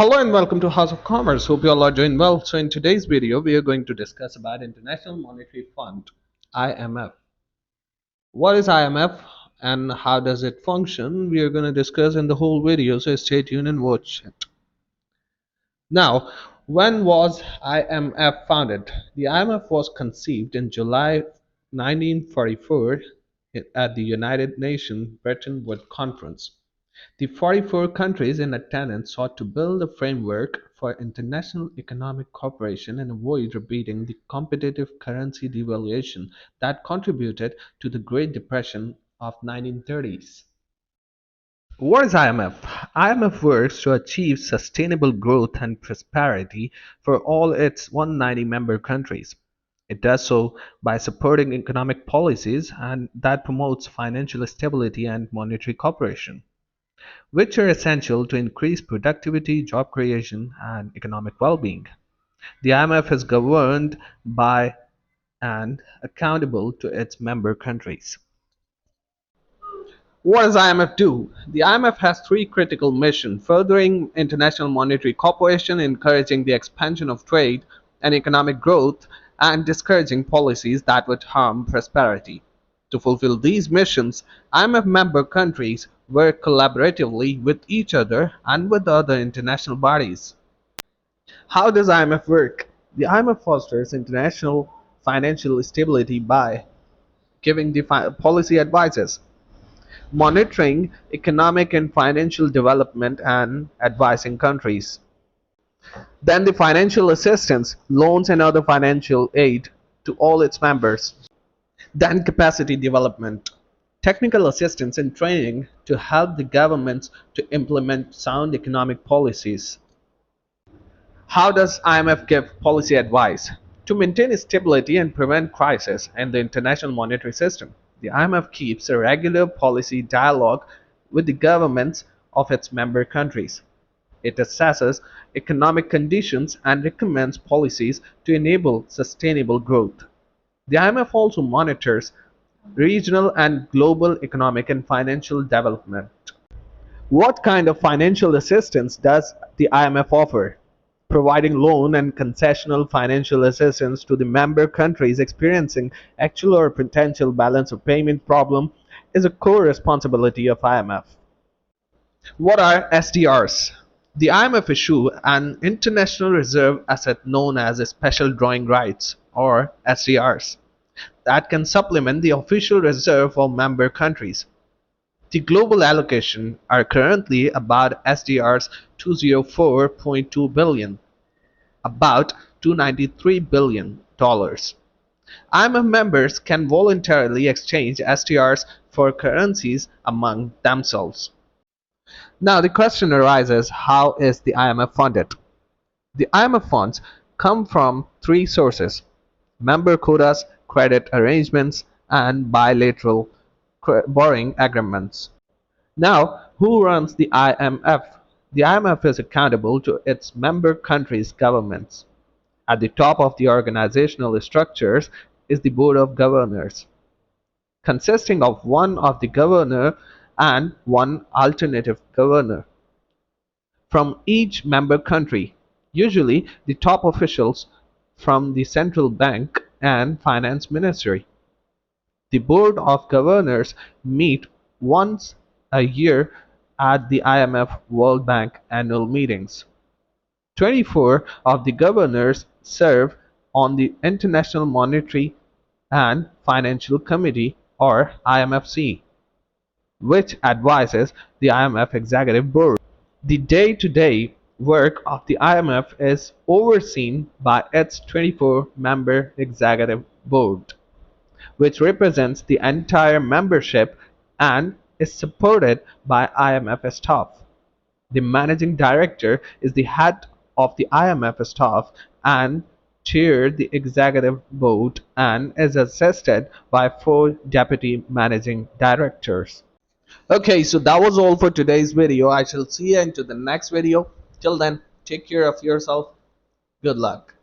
Hello and welcome to House of Commerce. Hope you all are doing well. So in today's video, we are going to discuss about International Monetary Fund, IMF. What is IMF and how does it function? We are going to discuss in the whole video, so stay tuned and watch it. Now, when was IMF founded? The IMF was conceived in July 1944 at the United Nations Bretton Woods Conference. The 44 countries in attendance sought to build a framework for international economic cooperation and avoid repeating the competitive currency devaluation that contributed to the Great Depression of 1930s. What is IMF? IMF works to achieve sustainable growth and prosperity for all its 190 member countries. It does so by supporting economic policies and that promotes financial stability and monetary cooperation, which are essential to increase productivity, job creation, and economic well-being. The IMF is governed by and accountable to its member countries. What does IMF do? The IMF has three critical missions: furthering international monetary cooperation, encouraging the expansion of trade and economic growth, and discouraging policies that would harm prosperity. To fulfill these missions, IMF member countries work collaboratively with each other and with other international bodies. How does IMF work? The IMF fosters international financial stability by giving the policy advices, monitoring economic and financial development, and advising countries. Then the financial assistance, loans and other financial aid to all its members. Then capacity development, technical assistance and training to help the governments to implement sound economic policies. How does IMF give policy advice? To maintain stability and prevent crisis in the international monetary system, the IMF keeps a regular policy dialogue with the governments of its member countries. It assesses economic conditions and recommends policies to enable sustainable growth. The IMF also monitors regional and global economic and financial development. What kind of financial assistance does the IMF offer? Providing loan and concessional financial assistance to the member countries experiencing actual or potential balance of payment problem is a core responsibility of IMF. What are SDRs? The IMF issue an international reserve asset known as special drawing rights, or SDRs, that can supplement the official reserve of member countries. The global allocation are currently about SDRs 204.2 billion, about $293 billion. IMF members can voluntarily exchange SDRs for currencies among themselves. Now the question arises, how is the IMF funded? The IMF funds come from three sources: member quotas, credit arrangements, and bilateral borrowing agreements. Now, who runs the IMF? The IMF is accountable to its member countries' governments. At the top of the organizational structures is the Board of Governors, consisting of one of the governor and one alternative governor from each member country, usually the top officials from the central bank and finance ministry. The Board of Governors meet once a year at the IMF World Bank annual meetings. 24 of the governors serve on the International Monetary and Financial Committee, or IMFC, which advises the IMF Executive Board. The day-to-day work of the IMF is overseen by its 24-member Executive Board, which represents the entire membership and is supported by IMF staff. The managing director is the head of the IMF staff and chairs the executive board and is assisted by four deputy managing directors. Okay, so that was all for today's video. I shall see you into the next video. Till then, take care of yourself. Good luck.